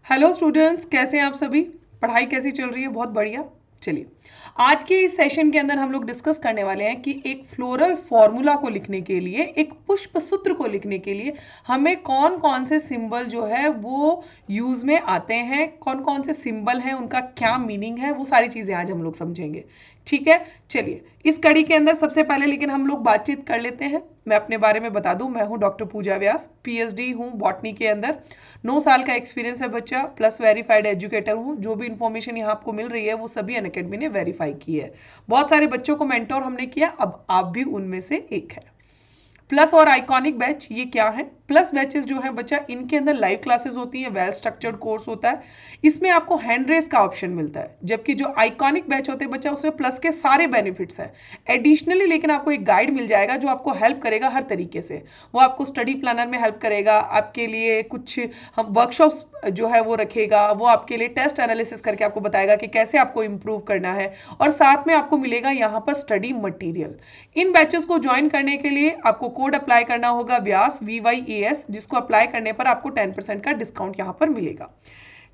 Hello students, कैसे हैं आप सभी। पढ़ाई कैसी चल रही है? बहुत बढ़िया। चलिए, आज के इस सेशन के अंदर हम लोग डिस्कस करने वाले हैं कि एक फ्लोरल फॉर्मूला को लिखने के लिए, एक पुष्प सूत्र को लिखने के लिए हमें कौन कौन से सिंबल जो है वो यूज में आते हैं, कौन कौन से सिंबल हैं, उनका क्या मीनिंग है, वो सारी चीजें आज हम लोग समझेंगे। ठीक है, चलिए इस कड़ी के अंदर सबसे पहले लेकिन हम लोग बातचीत कर लेते हैं। मैं अपने बारे में बता दूं, मैं हूं डॉक्टर पूजा व्यास, पीएचडी हूं बॉटनी के अंदर। 9 साल का एक्सपीरियंस है बच्चा, प्लस वेरीफाइड एजुकेटर हूँ। जो भी इन्फॉर्मेशन यहाँ आपको मिल रही है वो सभी अनअकैडमी ने वेरीफाई की है। बहुत सारे बच्चों को मेंटोर हमने किया, अब आप भी उनमें से एक है। प्लस और आइकॉनिक बैच ये क्या है? प्लस बैचेस जो है बच्चा, इनके अंदर लाइव क्लासेस होती हैं, वेल स्ट्रक्चर्ड कोर्स होता है, इसमें आपको हैंड रेस का ऑप्शन मिलता है। जबकि जो आइकॉनिक बैच होते हैं बच्चा, उसमें प्लस के सारे बेनिफिट्स हैं एडिशनली, लेकिन आपको एक गाइड मिल जाएगा जो आपको हेल्प करेगा हर तरीके से। वो आपको स्टडी प्लानर में हेल्प करेगा, आपके लिए कुछ हम वर्कशॉप्स जो है वो रखेगा, वो आपके लिए टेस्ट एनालिसिस करके आपको बताएगा कि कैसे आपको इंप्रूव करना है, और साथ में आपको मिलेगा यहाँ पर स्टडी मटेरियल। इन बैचेस को ज्वाइन करने के लिए आपको कोड अप्लाई करना होगा व्यास VYAS, जिसको अप्लाई करने पर आपको 10% का डिस्काउंट यहाँ पर मिलेगा।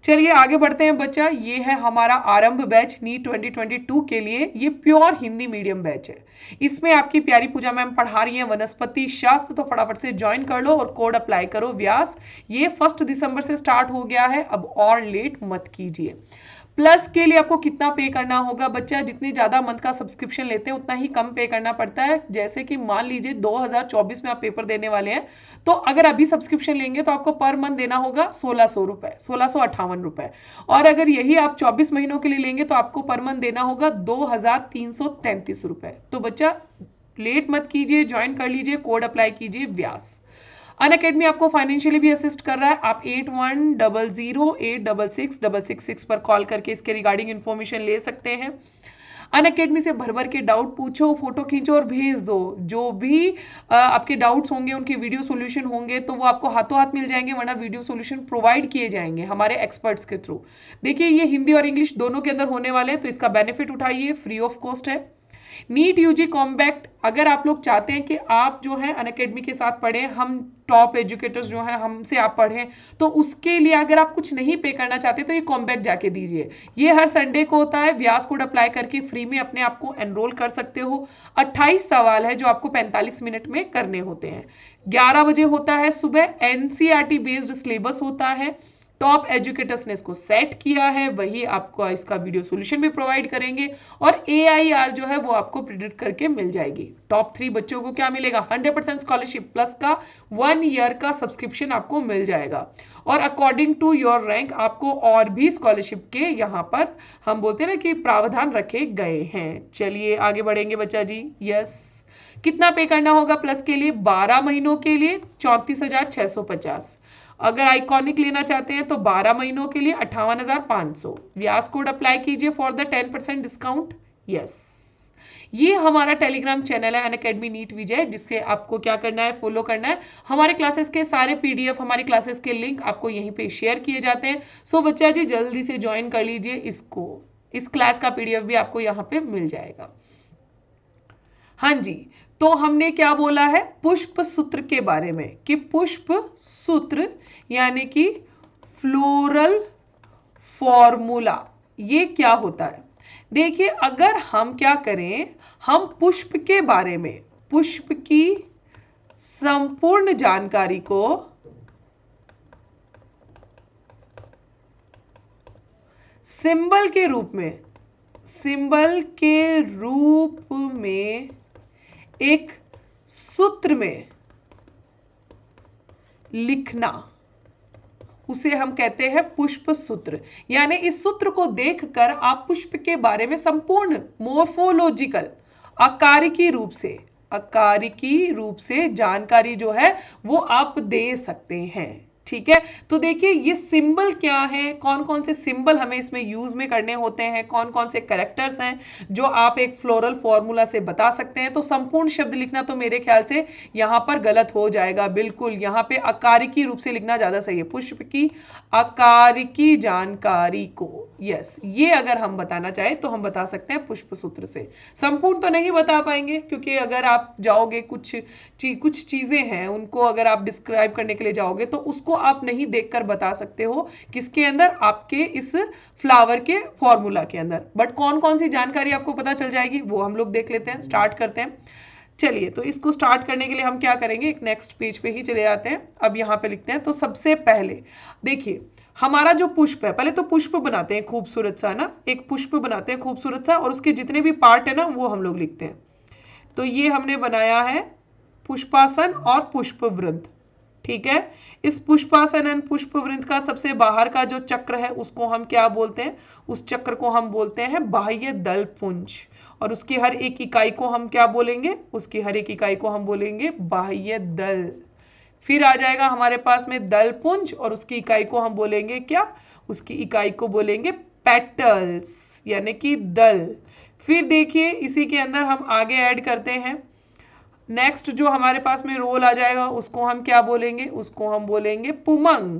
चलिए आगे बढ़ते हैं बच्चा। ये है हमारा आरंभ बैच नीट 2022 के लिए। ये प्योर हिंदी मीडियम बैच है। इसमें आपकी प्यारी पूजा मैम पढ़ा रही हैं वनस्पति शास्त्र, तो फटाफट से ज्वाइन कर लो और कोड अप्लाई करो व्यास। ये 1 दिसंबर से स्टार्ट हो गया है, अब और लेट मत कीजिए। प्लस के लिए आपको कितना पे करना होगा बच्चा? जितनी ज्यादा मंथ का सब्सक्रिप्शन लेते हैं उतना ही कम पे करना पड़ता है। जैसे कि मान लीजिए 2024 में आप पेपर देने वाले हैं, तो अगर अभी सब्सक्रिप्शन लेंगे तो आपको पर मंथ देना होगा 1600 रुपए, 1658 रुपए। और अगर यही आप 24 महीनों के लिए लेंगे तो आपको पर मंथ देना होगा 2333 रुपए। तो बच्चा लेट मत कीजिए, ज्वाइन कर लीजिए, कोड अप्लाई कीजिए व्यास। अनअकैडमी आपको फाइनेंशियली भी असिस्ट कर रहा है। आप 8100866666 पर कॉल करके इसके रिगार्डिंग इन्फॉर्मेशन ले सकते हैं। अनअकैडमी से भर भर के डाउट पूछो, फोटो खींचो और भेज दो। जो भी आपके डाउट्स होंगे, उनके वीडियो सॉल्यूशन होंगे तो वो आपको हाथों हाथ मिल जाएंगे, वरना वीडियो सॉल्यूशन प्रोवाइड किए जाएंगे हमारे एक्सपर्ट्स के थ्रू। देखिए ये हिंदी और इंग्लिश दोनों के अंदर होने वाले हैं, तो इसका बेनिफिट उठाइए, फ्री ऑफ कॉस्ट है। नीट यूजी कॉम्बैक्ट, अगर आप लोग चाहते हैं कि आप जो है अनअकैडमी के साथ पढ़ें, हम टॉप एजुकेटर्स जो हैं हमसे आप पढ़ें, तो उसके लिए अगर आप कुछ नहीं पे करना चाहते तो ये कॉम्बैक्ट जाके दीजिए। ये हर संडे को होता है। व्यास कोड अप्लाई करके फ्री में अपने आप को एनरोल कर सकते हो। 28 सवाल है जो आपको 45 मिनट में करने होते हैं। 11 बजे होता है सुबह। एनसीईआरटी बेस्ड सिलेबस होता है। टॉप एजुकेटर्स ने इसको सेट किया है, वही आपको इसका वीडियो सॉल्यूशन भी प्रोवाइड करेंगे, और AIR जो है वो आपको प्रिडिक्ट करके मिल जाएगी। टॉप 3 बच्चों को क्या मिलेगा? 100% स्कॉलरशिप प्लस का 1 ईयर का सब्सक्रिप्शन आपको मिल जाएगा, और अकॉर्डिंग टू योर रैंक आपको और भी स्कॉलरशिप के यहाँ पर हम बोलते हैं ना कि प्रावधान रखे गए हैं। चलिए आगे बढ़ेंगे बच्चा जी। यस, कितना पे करना होगा प्लस के लिए? 12 महीनों के लिए 34,650। अगर आइकॉनिक लेना चाहते हैं तो 12 महीनों के लिए 58,500। व्यास कोड अप्लाई कीजिए फॉर द 10% डिस्काउंट। यस, ये हमारा टेलीग्राम चैनल है अनअकैडमी नीट विजय, जिससे आपको क्या करना है, फॉलो करना है। हमारे क्लासेस के सारे PDF, हमारी क्लासेस के लिंक आपको यहीं पे शेयर किए जाते हैं। सो बच्चा जी जल्दी से ज्वाइन कर लीजिए इसको। इस क्लास का PDF भी आपको यहाँ पे मिल जाएगा। हाँ जी, तो हमने क्या बोला है पुष्प सूत्र के बारे में, कि पुष्प सूत्र यानी कि फ्लोरल फॉर्मूला, ये क्या होता है? देखिए अगर हम क्या करें, हम पुष्प के बारे में, पुष्प की संपूर्ण जानकारी को सिंबल के रूप में, सिंबल के रूप में एक सूत्र में लिखना, उसे हम कहते हैं पुष्प सूत्र। यानी इस सूत्र को देखकर आप पुष्प के बारे में संपूर्ण मोर्फोलॉजिकल आकारिकी रूप से जानकारी जो है वो आप दे सकते हैं। ठीक है, तो देखिए ये सिंबल क्या है, कौन कौन से सिंबल हमें इसमें यूज में करने होते हैं, कौन कौन से कैरेक्टर्स हैं जो आप एक फ्लोरल फॉर्मूला से बता सकते हैं। तो संपूर्ण शब्द लिखना तो मेरे ख्याल से यहां पर गलत हो जाएगा, बिल्कुल यहां पे आकारिकी रूप से लिखना ज्यादा सही है, पुष्प की आकारिकी जानकारी को। यस, ये अगर हम बताना चाहें तो हम बता सकते हैं पुष्प सूत्र से। संपूर्ण तो नहीं बता पाएंगे, क्योंकि अगर आप जाओगे कुछ चीजें हैं उनको अगर आप डिस्क्राइब करने के लिए जाओगे तो उसको आप नहीं देखकर बता सकते हो किसके अंदर, आपके इस फ्लावर के फॉर्मूला के अंदर। बट कौन कौन सी जानकारी आपको पता चल जाएगी वो हम लोग देख लेते हैं, स्टार्ट करते हैं। चलिए, तो इसको स्टार्ट करने के लिए हम क्या करेंगे, एक नेक्स्ट पेज पे ही चले जाते हैं। अब यहाँ पे लिखते हैं, तो सबसे पहले देखिए हमारा जो पुष्प है, पहले तो पुष्प बनाते हैं खूबसूरत सा ना, एक पुष्प बनाते हैं खूबसूरत सा, और उसके जितने भी पार्ट है ना वो हम लोग लिखते हैं। तो ये हमने बनाया है पुष्पासन और पुष्पवृंत, ठीक है। इस पुष्पासन एंड पुष्पवृंत का सबसे बाहर का जो चक्र है उसको हम क्या बोलते हैं, उस चक्र को हम बोलते हैं बाह्य दल पुंज, और उसकी हर एक इकाई को हम क्या बोलेंगे, उसकी हर एक इकाई को हम बोलेंगे बाह्य दल। फिर आ जाएगा हमारे पास में दल पुंज, और उसकी इकाई को हम बोलेंगे क्या, उसकी इकाई को बोलेंगे पेटल्स यानी कि दल। फिर देखिए इसी के अंदर हम आगे ऐड करते हैं, नेक्स्ट जो हमारे पास में रोल आ जाएगा उसको हम क्या बोलेंगे, उसको हम बोलेंगे पुमंग,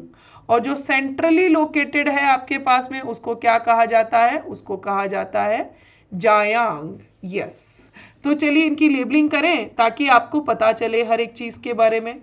और जो सेंट्रली लोकेटेड है आपके पास में उसको क्या कहा जाता है, उसको कहा जाता है जायांग। यस, तो चलिए इनकी लेबलिंग करें ताकि आपको पता चले हर एक चीज के बारे में।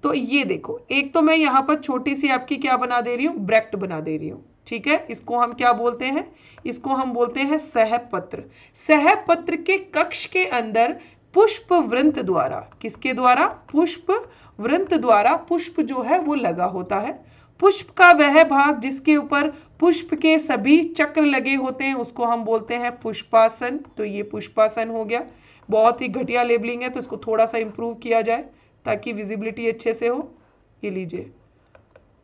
तो ये देखो, एक तो मैं यहाँ पर छोटी सी आपकी क्या बना दे रही हूँ, ब्रैक्ट बना दे रही हूँ, ठीक है। इसको हम क्या बोलते हैं, इसको हम बोलते हैं सहपत्र। सहपत्र के कक्ष के अंदर पुष्प वृंत द्वारा, किसके द्वारा, पुष्प वृंत द्वारा पुष्प जो है वो लगा होता है। पुष्प का वह भाग जिसके ऊपर पुष्प के सभी चक्र लगे होते हैं उसको हम बोलते हैं पुष्पासन। तो ये पुष्पासन हो गया। बहुत ही घटिया लेबलिंग है तो इसको थोड़ा सा इंप्रूव किया जाए ताकि विजिबिलिटी अच्छे से हो। ये लीजिए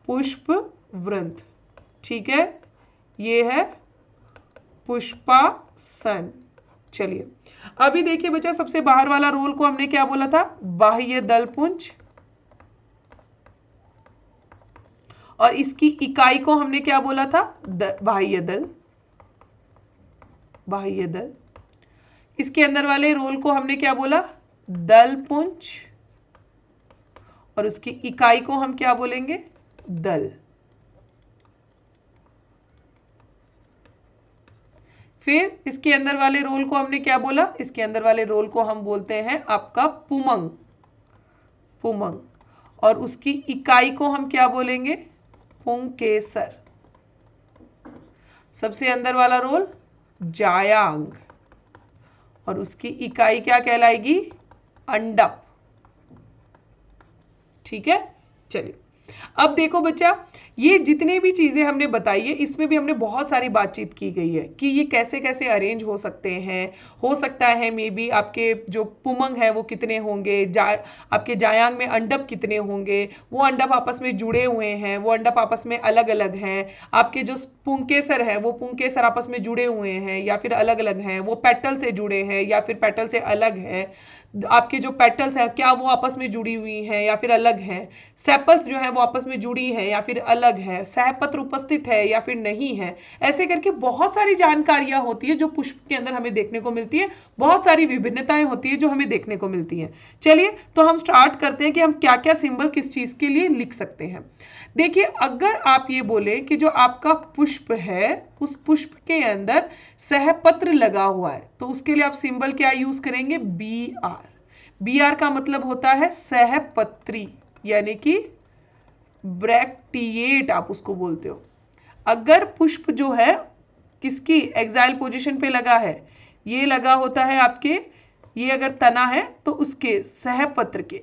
पुष्प वृंत, ठीक है, ये है पुष्पासन। चलिए अभी देखिए बच्चा, सबसे बाहर वाला रोल को हमने क्या बोला था, बाह्य दल पुंज, और इसकी इकाई को हमने क्या बोला था, बाह्य दल, बाह्य दल। इसके अंदर वाले रोल को हमने क्या बोला, दल पुंज, और उसकी इकाई को हम क्या बोलेंगे, दल। फिर इसके अंदर वाले रोल को हमने क्या बोला, इसके अंदर वाले रोल को हम बोलते हैं आपका पुमंग, पुमंग, और उसकी इकाई को हम क्या बोलेंगे, पुंकेसर। सबसे अंदर वाला रोल जायांग, और उसकी इकाई क्या कहलाएगी, अंडप, ठीक है। चलिए अब देखो बच्चा, ये जितने भी चीजें हमने बताई है इसमें भी हमने बहुत सारी बातचीत की गई है कि ये कैसे कैसे अरेंज हो सकते हैं। हो सकता है मे बी आपके जो पुमंग है वो कितने होंगे, आपके जायांग में अंडप कितने होंगे, वो अंडप आपस में जुड़े हुए हैं, वो अंडप आपस में अलग अलग हैं। आपके जो पुंकेसर है वो पुंकेसर आपस में जुड़े हुए हैं या फिर अलग अलग हैं, वो पेटल से जुड़े हैं या फिर पेटल से अलग है। आपके जो पेटल्स हैं क्या वो आपस में जुड़ी हुई हैं या फिर अलग हैं। सेपल्स जो है वो आपस में जुड़ी है या फिर अलग है। सहपत्र उपस्थित है या फिर नहीं है। ऐसे करके बहुत सारी जानकारियां होती है जो पुष्प के अंदर हमें देखने को मिलती है। बहुत सारी विभिन्नताएं होती है जो हमें देखने को मिलती हैं। चलिए तो हम स्टार्ट करते हैं कि हम क्या क्या सिंबल किस चीज के लिए लिख सकते हैं। देखिए अगर आप ये बोले कि जो आपका पुष्प है उस पुष्प के अंदर सहपत्र लगा हुआ है तो उसके लिए आप सिंबल क्या यूज करेंगे, बी आर। बी आर का मतलब होता है सहपत्री यानी कि ब्रैक्टिएट आप उसको बोलते हो। अगर पुष्प जो है किसकी एक्साइल पोजीशन पे लगा है, ये लगा होता है आपके, ये अगर तना है तो उसके सहपत्र के,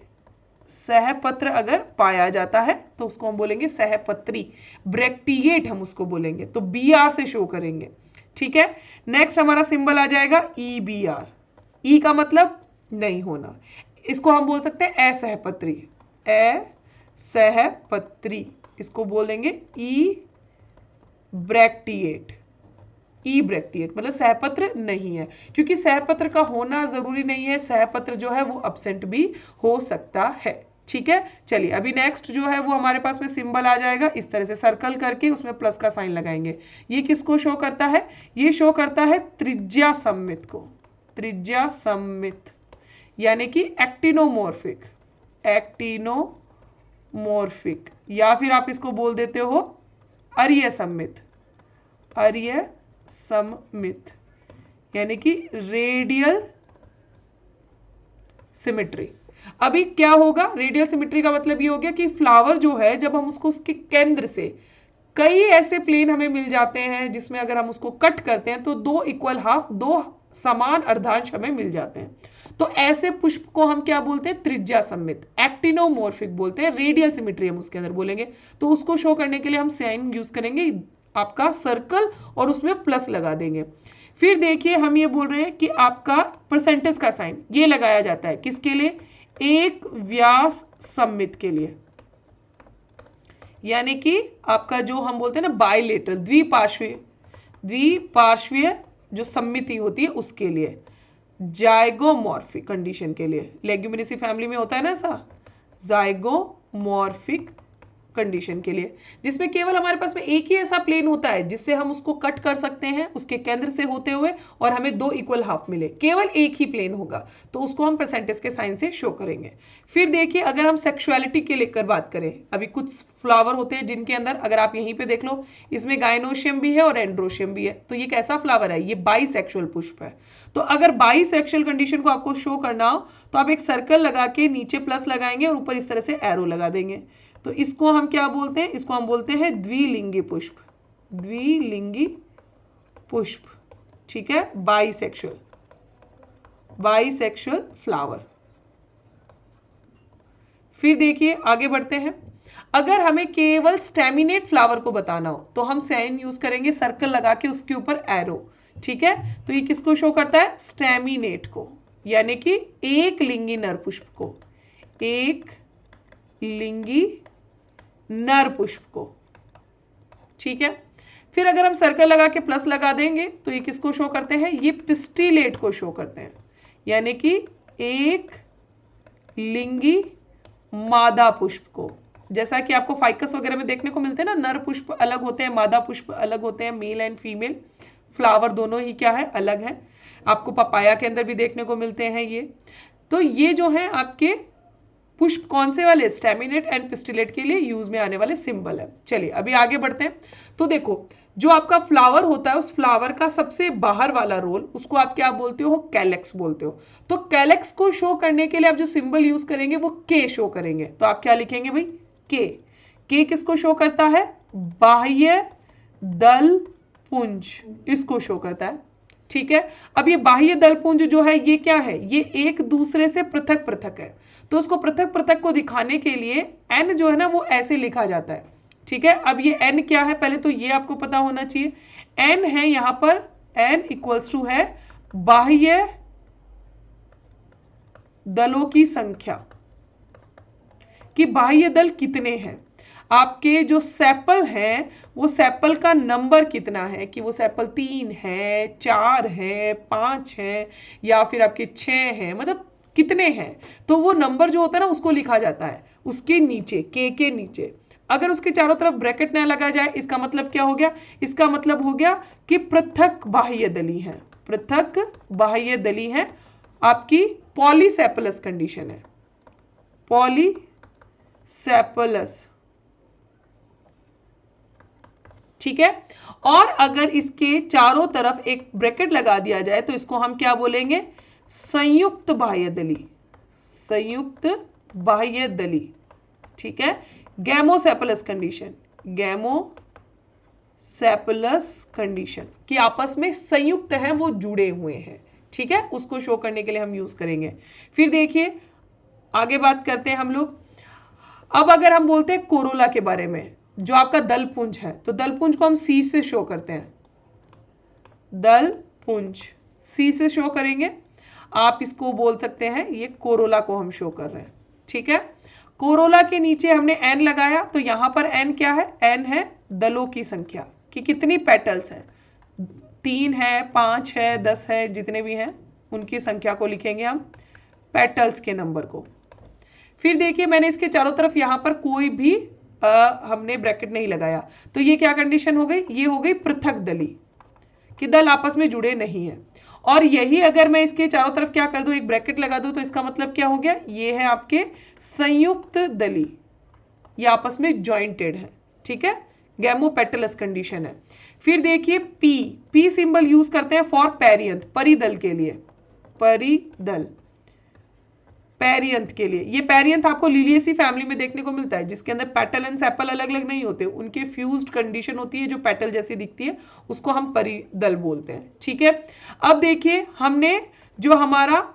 सहपत्र अगर पाया जाता है तो उसको हम बोलेंगे सहपत्री, ब्रैक्टिएट हम उसको बोलेंगे। तो बी आर से शो करेंगे, ठीक है। नेक्स्ट हमारा सिंबल आ जाएगा ई बी आर। ई का मतलब नहीं होना, इसको हम बोल सकते हैं असहपत्री, असहपत्री, इसको बोलेंगे ई ब्रैक्टिएट। ई ब्रैक्टिएट मतलब सहपत्र नहीं है, क्योंकि सहपत्र का होना जरूरी नहीं है, सहपत्र जो है वो अब्सेंट भी हो सकता है, ठीक है। चलिए अभी नेक्स्ट जो है वो हमारे पास में सिंबल आ जाएगा इस तरह से सर्कल करके उसमें प्लस का साइन लगाएंगे। ये किसको शो करता है, ये शो करता है त्रिज्या सममित को, त्रिज्या सममित यानी कि एक्टिनोमॉर्फिक, एक्टिनोमॉर्फिक, या फिर आप इसको बोल देते हो अर्य सममित, अर्य सममित यानी कि रेडियल सिमेट्री। अभी क्या होगा, रेडियल सिमेट्री का मतलब ये हो गया कि फ्लावर जो है जब हम उसको उसके केंद्र से, कई ऐसे प्लेन हमें मिल जाते हैं जिसमें अगर हम उसको कट करते हैं तो दो इक्वल हाफ, दो समान अर्धांश हमें मिल जाते हैं। तो ऐसे पुष्प को हम क्या बोलते हैं, त्रिज्या सममित, एक्टिनोमॉर्फिक बोलते हैं। रेडियल सिमेट्री हम उसके अंदर बोलेंगे। तो उसको शो करने के लिए हम साइन यूज करेंगे आपका सर्कल और उसमें प्लस लगा देंगे। फिर देखिए हम ये बोल रहे हैं कि आपका परसेंटेज का साइन ये लगाया जाता है किसके लिए, एक व्यास सममित के लिए, यानी कि आपका जो हम बोलते हैं ना बाइलेटरल, द्विपार्श्वीय जो सममिति होती है उसके लिए, जाइगोमॉर्फिक कंडीशन के लिए। लेग्यूमिनेसी फैमिली में होता है ना ऐसा, जाइगोमॉर्फिक कंडीशन के लिए, जिसमें केवल हमारे पास में एक ही ऐसा प्लेन होता है जिससे हम उसको कट कर सकते हैं उसके केंद्र से होते हुए और हमें दो इक्वल हाफ मिले, केवल एक ही प्लेन होगा, तो उसको हम परसेंटेज के साइन से शो करेंगे। फिर देखिए अगर हम सेक्सुअलिटी के लेकर बात करें, अभी कुछ फ्लावर होते हैं जिनके अंदर अगर आप यहीं पे देख लो, इसमें गाइनोशियम भी है और एंड्रोशियम भी है, तो ये कैसा फ्लावर है, ये बाइसेक्सुअल पुष्प है। तो अगर बाइसेक्सुअल कंडीशन को आपको शो करना हो तो आप एक सर्कल लगा के नीचे प्लस लगाएंगे और ऊपर इस तरह से एरो लगा देंगे। तो इसको हम क्या बोलते हैं, इसको हम बोलते हैं द्विलिंगी पुष्प, द्विलिंगी पुष्प, ठीक है, बाइसेक्सुअल फ्लावर। फिर देखिए आगे बढ़ते हैं, अगर हमें केवल स्टेमिनेट फ्लावर को बताना हो तो हम साइन यूज करेंगे सर्कल लगा के उसके ऊपर एरो, ठीक है। तो ये किसको शो करता है, स्टेमिनेट को, यानी कि एक लिंगी नर पुष्प को, एक लिंगी नर पुष्प को, ठीक है। फिर अगर हम सर्कल लगा के प्लस लगा देंगे तो ये किसको शो करते हैं, ये पिस्टिलेट को शो करते हैं, यानी कि एक लिंगी मादा पुष्प को। जैसा कि आपको फाइकस वगैरह में देखने को मिलते हैं ना, नर पुष्प अलग होते हैं, मादा पुष्प अलग होते हैं, मेल एंड फीमेल फ्लावर दोनों ही क्या है, अलग है। आपको पपाया के अंदर भी देखने को मिलते हैं ये। तो ये जो है आपके पुष्प कौन से वाले, स्टेमिनेट एंड पिस्टिलेट के लिए यूज में आने वाले सिंबल है। चलिए अभी आगे बढ़ते हैं। तो देखो जो आपका फ्लावर होता है उस फ्लावर का सबसे बाहर वाला रोल, उसको आप क्या बोलते हो, कैलेक्स बोलते हो। तो कैलेक्स को शो करने के लिए आप जो सिंबल यूज करेंगे वो के शो करेंगे। तो आप क्या लिखेंगे भाई, के किसको शो करता है, बाह्य दल पुंज, इसको शो करता है, ठीक है। अब ये बाह्य दल पुंज जो है ये क्या है, ये एक दूसरे से पृथक पृथक है। तो उसको पृथक पृथक को दिखाने के लिए एन जो है ना वो ऐसे लिखा जाता है, ठीक है। अब ये एन क्या है, पहले तो ये आपको पता होना चाहिए। एन है यहां पर, एन इक्वल्स टू है बाह्य दलों की संख्या, कि बाह्य दल कितने हैं। आपके जो सेपल हैं वो सेपल का नंबर कितना है, कि वो सेपल 3 है, 4 है, 5 है, या फिर आपके 6 हैं, मतलब कितने हैं। तो वो नंबर जो होता है ना उसको लिखा जाता है उसके नीचे, के नीचे। अगर उसके चारों तरफ ब्रैकेट ना लगा जाए इसका मतलब क्या हो गया, इसका मतलब हो गया कि पृथक बाह्य दली है, पृथक बाह्य दली है, आपकी पॉलीसेपलस कंडीशन है, पॉलीसेपलस, ठीक है। और अगर इसके चारों तरफ एक ब्रैकेट लगा दिया जाए तो इसको हम क्या बोलेंगे, संयुक्त बाह्य दली, संयुक्त बाह्य दली, ठीक है। गैमोसेपलस कंडीशन, गैमोसेपलस कंडीशन, कि आपस में संयुक्त हैं, वो जुड़े हुए हैं, ठीक है। उसको शो करने के लिए हम यूज करेंगे। फिर देखिए आगे बात करते हैं हम लोग। अब अगर हम बोलते हैं कोरोला के बारे में, जो आपका दलपुंज है, तो दलपुंज को हम सी से शो करते हैं, दलपुंज सी से शो करेंगे। आप इसको बोल सकते हैं ये कोरोला को हम शो कर रहे हैं, ठीक है। कोरोला के नीचे हमने एन लगाया, तो यहां पर एन क्या है, एन है दलों की संख्या, कि कितनी पेटल्स हैं, 3 है, 5 है, 10 है, जितने भी हैं उनकी संख्या को लिखेंगे हम, पेटल्स के नंबर को। फिर देखिए मैंने इसके चारों तरफ यहां पर कोई भी हमने ब्रैकेट नहीं लगाया, तो ये क्या कंडीशन हो गई, ये हो गई पृथक दली, कि दल आपस में जुड़े नहीं है। और यही अगर मैं इसके चारों तरफ क्या कर दूं, एक ब्रैकेट लगा दूं, तो इसका मतलब क्या हो गया, ये है आपके संयुक्त दली, ये आपस में जॉइंटेड है, ठीक है, गैमोपेटलस कंडीशन है। फिर देखिए पी सिंबल यूज करते हैं फॉर पेरियंथ, परिदल के लिए, परिदल, पेरियंथ के लिए, ये पेरियंथ आपको लिलिएसी फैमिली में देखने को मिलता है, जिसके अंदर पेटल एंड सेपल अलग अलग नहीं होते, उनके फ्यूज्ड कंडीशन होती है जो पेटल जैसी दिखती है, उसको हम परिदल बोलते हैं। ठीक है, अब देखिए हमने जो हमारा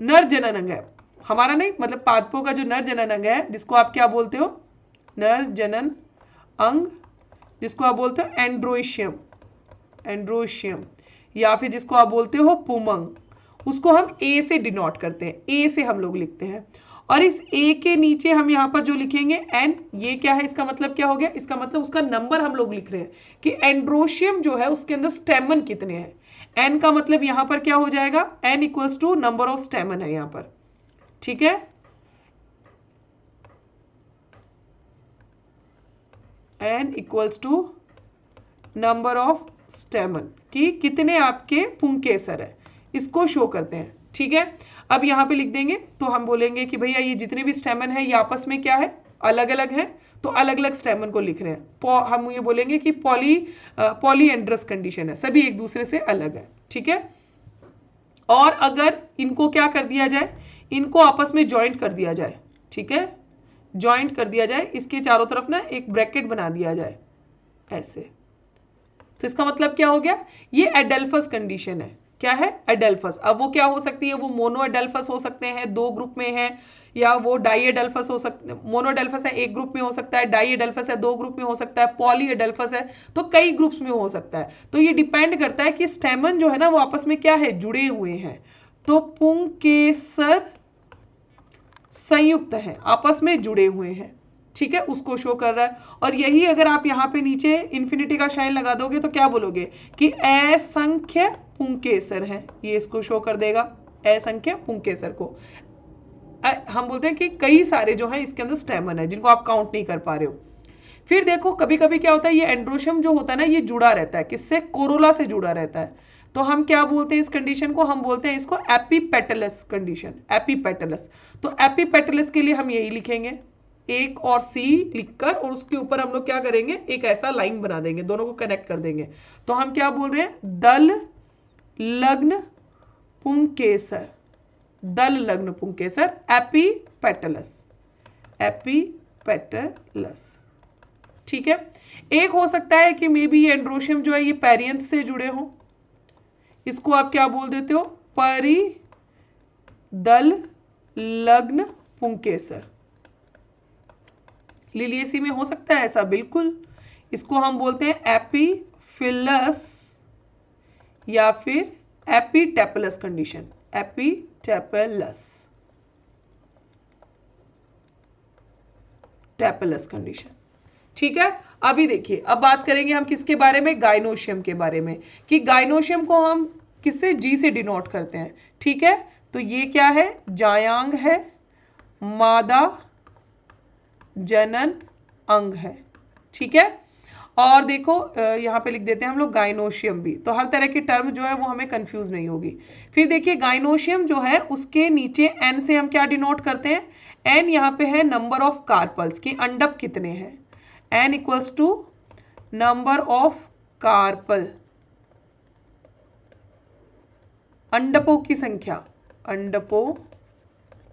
नर जनन अंग है, हमारा नहीं मतलब पादपों का जो नर जनन अंग है, जिसको आप क्या बोलते हो, नर जनन अंग, जिसको आप बोलते हो एंड्रोशियम, एंड्रोशियम, या फिर जिसको आप बोलते हो पुमंग, उसको हम ए से डिनोट करते हैं, ए से हम लोग लिखते हैं। और इस ए के नीचे हम यहाँ पर जो लिखेंगे एन, ये क्या है, इसका मतलब क्या हो गया, इसका मतलब उसका नंबर हम लोग लिख रहे हैं कि एंड्रोशियम जो है उसके अंदर स्टेमन कितने हैं। एन का मतलब यहाँ पर क्या हो जाएगा, n equals to number of stamen है यहाँ पर। ठीक है, n equals to number of stamen, कि कितने आपके पुंकेसर है, इसको शो करते हैं। ठीक है, अब यहाँ पे लिख देंगे तो हम बोलेंगे कि भैया ये जितने भी स्टेमन है ये आपस में क्या है, अलग अलग है, तो अलग अलग स्टेमन को लिख रहे हैं। हम ये बोलेंगे कि पॉलीएंड्रस कंडीशन है, सभी एक दूसरे से अलग है। ठीक है, और अगर इनको क्या कर दिया जाए, इनको आपस में ज्वाइंट कर दिया जाए, ठीक है, ज्वाइंट कर दिया जाए, इसके चारों तरफ ना एक ब्रैकेट बना दिया जाए ऐसे, तो इसका मतलब क्या हो गया, ये एडेल्फस कंडीशन है। क्या है, एडेल्फस। अब वो क्या हो सकती है, वो मोनो एडेल्फस हो सकते हैं, दो ग्रुप में है, या वो डाई एडेल्फस हो सकते, मोनो एडेल्फस है एक ग्रुप में हो सकता है, डाई एडेल्फस है दो ग्रुप में हो सकता है, पॉली एडेल्फस है तो कई ग्रुप्स में हो सकता है। तो ये डिपेंड करता है कि स्टेमन जो है ना वो आपस में क्या है, जुड़े हुए हैं। तो पुंकेसर संयुक्त है, आपस में जुड़े हुए हैं। ठीक है, उसको शो कर रहा है। और यही अगर आप यहाँ पे नीचे इन्फिनिटी का साइन लगा दोगे तो क्या बोलोगे कि असंख्य पुंकेसर है, ये इसको शो कर देगा, असंख्य पुंकेसर को। हम बोलते हैं कि कई सारे जो है इसके अंदर स्टेमन है जिनको आप काउंट नहीं कर पा रहे हो। फिर देखो कभी कभी क्या होता है, ये एंड्रोशियम जो होता है ना ये जुड़ा रहता है, किससे, कोरोला से जुड़ा रहता है। तो हम क्या बोलते हैं इस कंडीशन को, हम बोलते हैं इसको एपीपेटलस कंडीशन, एपीपेटलस। तो एपीपेटलस के लिए हम यही लिखेंगे, एक और सी लिखकर, और उसके ऊपर हम लोग क्या करेंगे, एक ऐसा लाइन बना देंगे, दोनों को कनेक्ट कर देंगे। तो हम क्या बोल रहे हैं, दल लग्न पुंकेसर, दल लग्न पुंकेसर, एपीपेटलस, एपीपेटलस। ठीक है, एक हो सकता है कि मे बी ये एंड्रोशियम जो है ये पेरियंथ से जुड़े हों, इसको आप क्या बोल देते हो, परिदल लग्न पुंकेसर। लिलिएसी में हो सकता है ऐसा, बिल्कुल। इसको हम बोलते हैं एपीफिलस या फिर एपीटेपलस कंडीशन, एपीटेपलस, टेपलस कंडीशन। ठीक है, अभी देखिए अब बात करेंगे हम किसके बारे में, गाइनोशियम के बारे में, कि गाइनोशियम को हम किससे, जी से डिनोट करते हैं। ठीक है, तो ये क्या है, जायांग है, मादा जनन अंग है। ठीक है, और देखो यहाँ पे लिख देते हैं हम लोग गाइनोशियम भी, तो हर तरह की टर्म जो है वो हमें कंफ्यूज नहीं होगी। फिर देखिए गाइनोशियम जो है उसके नीचे एन से हम क्या डिनोट करते हैं, एन यहाँ पे है नंबर ऑफ कार्पल्स, की अंडप कितने हैं, N equals to number of carpel, अंडपों की संख्या, अंडपों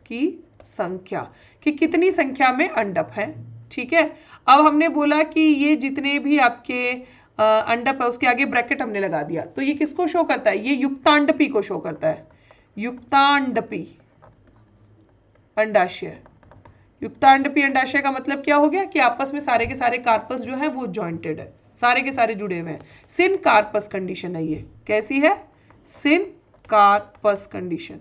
की संख्या, कि कितनी संख्या में अंडप है। ठीक है, अब हमने बोला कि ये जितने भी आपके अंडप है उसके आगे ब्रैकेट हमने लगा दिया, तो ये किसको शो करता है, ये युक्तांडपी को शो करता है, युक्तांडपी अंडाशय। युक्तांडपी अंडाशय का मतलब क्या हो गया कि आपस में सारे के सारे कार्पस जो है वो जॉइंटेड है, सारे के सारे जुड़े हुए हैं। सिन कार्पस कंडीशन है ये, कैसी है, सिन कार्पस कंडीशन।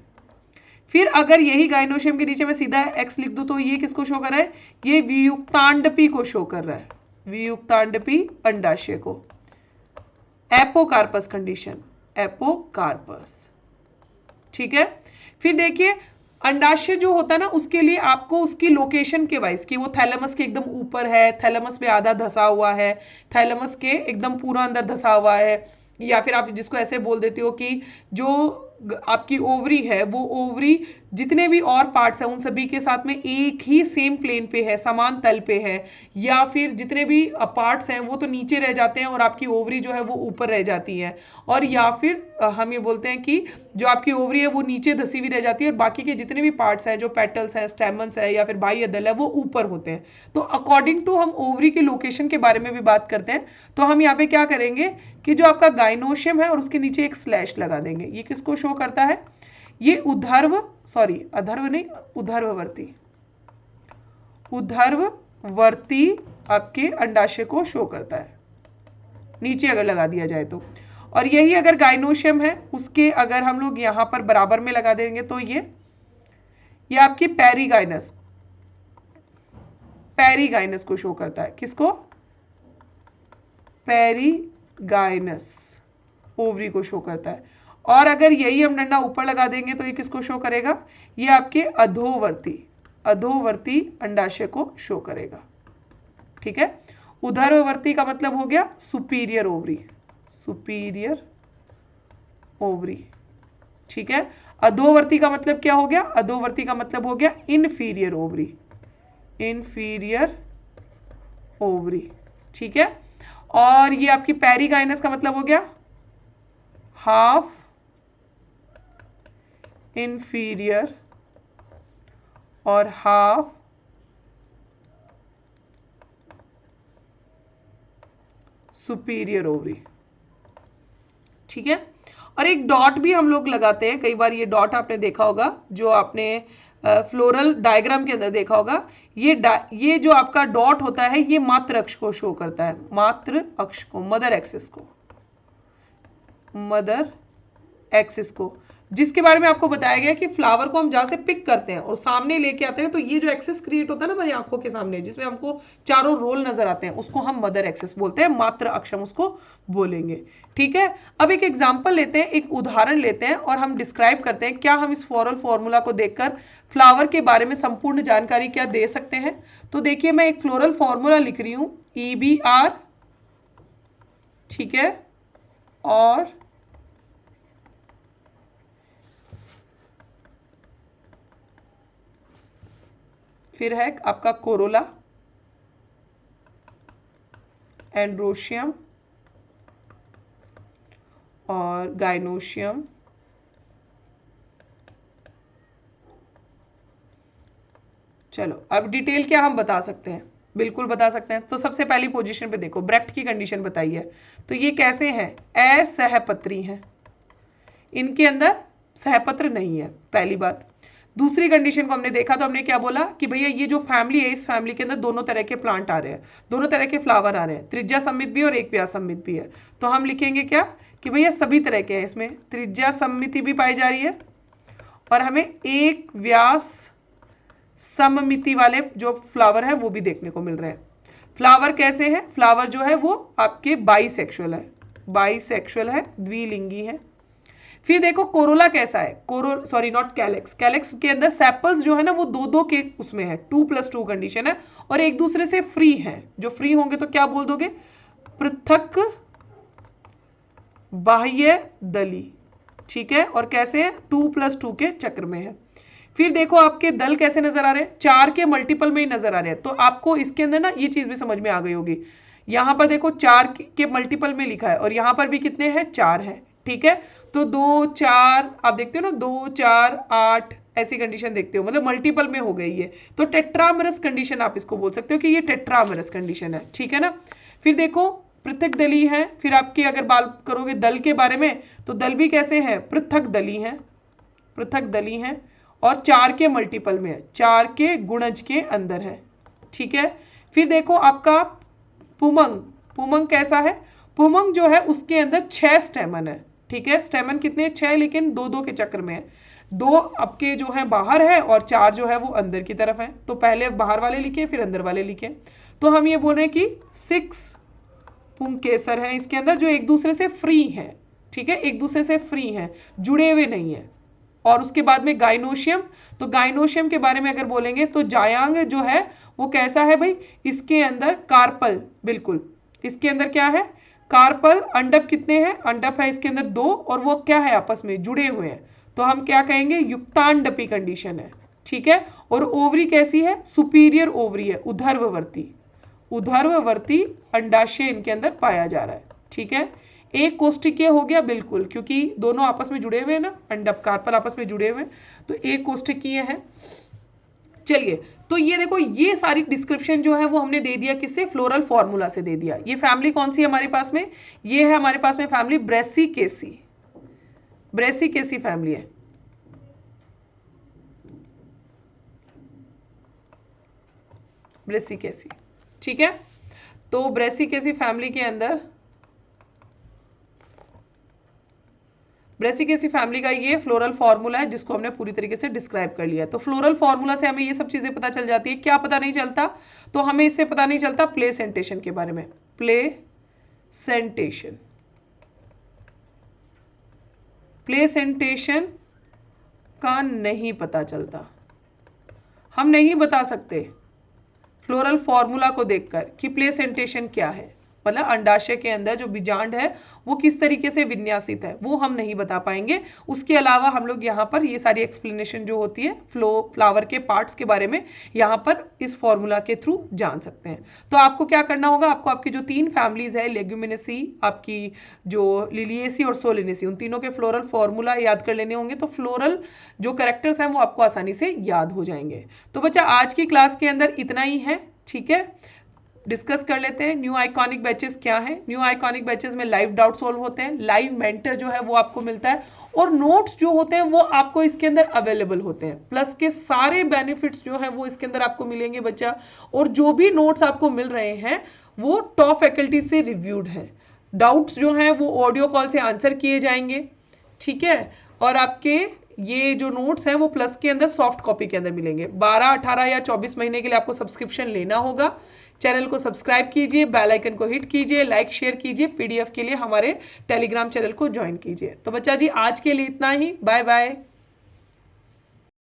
फिर अगर यही गाइनोशियम के नीचे मैं सीधा एक्स लिख दूं तो ये किसको शो कर रहा है, ये वियुक्तांडपी को शो कर रहा है, वियुक्तांडपी अंडाशय को। Apocarpous condition, apocarpous. ठीक है, फिर देखिए अंडाशय जो होता है ना उसके लिए आपको उसकी लोकेशन के वाइज, कि वो थैलेमस के एकदम ऊपर है, थैलेमस पे आधा धसा हुआ है, थैलेमस के एकदम पूरा अंदर धसा हुआ है, या फिर आप जिसको ऐसे बोल देते हो कि जो आपकी ओवरी है वो ओवरी जितने भी और पार्ट्स हैं उन सभी के साथ में एक ही सेम प्लेन पे है, समान तल पे है, या फिर जितने भी पार्ट्स हैं वो तो नीचे रह जाते हैं और आपकी ओवरी जो है वो ऊपर रह जाती है, और या फिर हम ये बोलते हैं कि जो आपकी ओवरी है वो नीचे धसी हुई रह जाती है और बाकी के जितने भी पार्ट्स हैं, जो पेटल्स हैं, स्टेमन्स है या फिर बाह्य दल है, वो ऊपर होते हैं। तो अकॉर्डिंग टू हम ओवरी की लोकेशन के बारे में भी बात करते हैं। तो हम यहाँ पे क्या करेंगे कि जो आपका गाइनोशियम है और उसके नीचे एक स्लैश लगा देंगे। ये किसको शो करता है? ये उर्ध्ववर्ती आपके अंडाशय को शो करता है, नीचे अगर लगा दिया जाए तो। और यही अगर गाइनोशियम है उसके अगर हम लोग यहां पर बराबर में लगा देंगे तो ये आपकी पेरीगाइनस को शो करता है। किसको? पेरीगाइनस ओवरी को शो करता है। और अगर यही हम डंडा ऊपर लगा देंगे तो ये किसको शो करेगा? ये आपके अधोवर्ती अंडाशय को शो करेगा। ठीक है, उधर्ववर्ती का मतलब हो गया सुपीरियर ओवरी। ठीक है, अधोवर्ती का मतलब क्या हो गया? अधोवर्ती का मतलब हो गया इन्फीरियर ओवरी। ठीक है, और ये आपकी पेरीगाइनस का मतलब हो गया हाफ इन्फीरियर और हाफ सुपीरियर ओवरी। ठीक है, और एक डॉट भी हम लोग लगाते हैं। कई बार ये डॉट आपने देखा होगा, जो आपने फ्लोरल डायग्राम के अंदर देखा होगा। ये जो आपका डॉट होता है ये मात्र अक्ष को शो करता है, मदर एक्सिस को, जिसके बारे में आपको बताया गया कि फ्लावर को हम जहां से पिक करते हैं और सामने लेके आते हैं तो ये जो एक्सिस क्रिएट होता है ना हमारी आंखों के सामने, जिसमें हमको चारों रोल नजर आते हैं, उसको हम मदर एक्सिस बोलते हैं, मात्र अक्ष हम उसको बोलेंगे। ठीक है, अब एक एग्जाम्पल लेते हैं, एक उदाहरण लेते हैं और हम डिस्क्राइब करते हैं क्या हम इस फ्लोरल फॉर्मूला को देखकर फ्लावर के बारे में संपूर्ण जानकारी क्या दे सकते हैं। तो देखिए, मैं एक फ्लोरल फॉर्मूला लिख रही हूं, EBR। ठीक है, और फिर है आपका कोरोला, एंड्रोशियम और गाइनोशियम। चलो, अब डिटेल क्या हम बता सकते हैं? बिल्कुल बता सकते हैं। तो सबसे पहली पोजीशन पे देखो, ब्रेक्ट की कंडीशन बताई है। तो ये कैसे हैं? असहपत्री हैं, इनके अंदर सहपत्र नहीं है, पहली बात। दूसरी कंडीशन को हमने देखा तो हमने क्या बोला कि भैया ये जो फैमिली है, इस फैमिली के अंदर दोनों तरह के प्लांट आ रहे हैं, दोनों तरह के फ्लावर आ रहे हैं, त्रिज्या सममित भी और एक व्यास सममित भी है। तो हम लिखेंगे क्या कि भैया सभी तरह के हैं, इसमें त्रिज्या सममिति भी पाई जा रही है और हमें एक व्यास सममिति वाले जो फ्लावर है वो भी देखने को मिल रहे हैं। फ्लावर कैसे हैं? फ्लावर जो है वो आपके बाइसेक्सुअल है, द्विलिंगी है। फिर देखो कोरोला कैसा है? कैलेक्स के अंदर सेपल्स जो है ना वो दो के उसमें है, 2+2 कंडीशन है और एक दूसरे से फ्री है। जो फ्री होंगे तो क्या बोल दोगे? पृथक बाह्य दली। ठीक है, और कैसे है? 2+2 के चक्र में है। फिर देखो आपके दल कैसे नजर आ रहे हैं? 4 के मल्टीपल में ही नजर आ रहे हैं। तो आपको इसके अंदर ना ये चीज भी समझ में आ गई होगी। यहां पर देखो 4 के मल्टीपल में लिखा है और यहां पर भी कितने हैं? 4 है। ठीक है, तो 2 4 आप देखते हो ना, 2 4 8 ऐसी कंडीशन देखते हो, मतलब मल्टीपल में हो गई है। तो टेट्रामरस कंडीशन आप इसको बोल सकते हो कि ये टेट्रामरस कंडीशन है। ठीक है ना। फिर देखो पृथक दली है। फिर आपकी अगर बात करोगे दल के बारे में तो दल भी कैसे हैं? पृथक दली है और 4 के मल्टीपल में है, 4 के गुणज के अंदर है। ठीक है, फिर देखो आपका पुमंग कैसा है? पुमंग जो है उसके अंदर 6 स्टेमन है। ठीक है, स्टेमन कितने? 6, लेकिन 2-2 के चक्र में है। 2 आपके जो है बाहर है और 4 जो है वो अंदर की तरफ है। तो पहले बाहर वाले लिखे फिर अंदर वाले लिखे। तो हम ये बोल रहे हैं कि 6 पुंकेसर है इसके अंदर, जो एक दूसरे से फ्री है। ठीक है, एक दूसरे से फ्री है, जुड़े हुए नहीं है। और उसके बाद में गाइनोशियम, तो गाइनोशियम के बारे में अगर बोलेंगे तो जायांग जो है वो कैसा है भाई? इसके अंदर कार्पल, बिल्कुल इसके अंदर क्या है? कार्पल। अंडप कितने हैं? अंडप है इसके अंदर 2 और वो क्या है? आपस में जुड़े हुए हैं। तो हम क्या कहेंगे? युक्तांडपी कंडीशन है। ठीक है, और ओवरी कैसी है? सुपीरियर ओवरी है, उधर्ववर्ती अंडाशय इनके अंदर पाया जा रहा है। ठीक है, एक कोष्ठकीय हो गया बिल्कुल, क्योंकि दोनों आपस में जुड़े हुए हैं ना, अंडप कार्पल आपस में जुड़े हुए हैं, तो एक कोष्ठकीय है। चलिए, तो ये देखो, ये सारी डिस्क्रिप्शन जो है वो हमने दे दिया किससे, फ्लोरल फॉर्मूला से दे दिया। ये फैमिली कौन सी है हमारे पास में, ये है हमारे पास में फैमिली ब्रेसिकेसी, ब्रेसिकेसी फैमिली है। ब्रेसिकेसी, ठीक है। तो ब्रेसिकेसी फैमिली के अंदर, ब्रेसिकेसी फैमिली का ये फ्लोरल फॉर्मूला है जिसको हमने पूरी तरीके से डिस्क्राइब कर लिया। तो फ्लोरल फॉर्मूला से हमें ये सब चीजें पता चल जाती है। क्या पता नहीं चलता, तो हमें इससे पता नहीं चलता प्लेसेंटेशन के बारे में, प्लेसेंटेशन, प्लेसेंटेशन का नहीं पता चलता, हम नहीं बता सकते फ्लोरल फॉर्मूला को देखकर कि प्लेसेंटेशन क्या है, मतलब अंडाशय के अंदर जो बीजांड है वो किस तरीके से विन्यासित है, वो हम नहीं बता पाएंगे। उसके अलावा हम लोग यहाँ पर ये सारी एक्सप्लेनेशन जो होती है फ्लावर के पार्ट्स के बारे में यहाँ पर इस फॉर्मूला के थ्रू जान सकते हैं। तो आपको क्या करना होगा, आपको आपकी जो 3 फैमिलीज है, लेग्यूमिनेसी, आपकी जो लिलिएसी और सोलेनेसी, उन तीनों के फ्लोरल फॉर्मूला याद कर लेने होंगे। तो फ्लोरल जो कैरेक्टर्स हैं वो आपको आसानी से याद हो जाएंगे। तो बच्चा आज की क्लास के अंदर इतना ही है, ठीक है। डिस्कस कर लेते हैं न्यू आइकॉनिक बैचेस क्या है। न्यू आइकॉनिक बैचेस में लाइव डाउट सॉल्व होते हैं, लाइव मेंटर जो है वो आपको मिलता है, और नोट्स जो होते हैं वो आपको इसके अंदर अवेलेबल होते हैं। प्लस के सारे बेनिफिट्स जो है वो इसके अंदर आपको मिलेंगे बच्चा। और जो भी नोट्स आपको मिल रहे हैं वो टॉप फैकल्टी से रिव्यूड है। डाउट्स जो हैं वो ऑडियो कॉल से आंसर किए जाएंगे, ठीक है। और आपके ये जो नोट्स हैं वो प्लस के अंदर सॉफ्ट कॉपी के अंदर मिलेंगे। 12, 18 या 24 महीने के लिए आपको सब्सक्रिप्शन लेना होगा। चैनल को सब्सक्राइब कीजिए, बेल आइकन को हिट कीजिए, लाइक शेयर कीजिए, पीडीएफ के लिए हमारे टेलीग्राम चैनल को ज्वाइन कीजिए। तो बच्चा जी आज के लिए इतना ही, बाय बाय।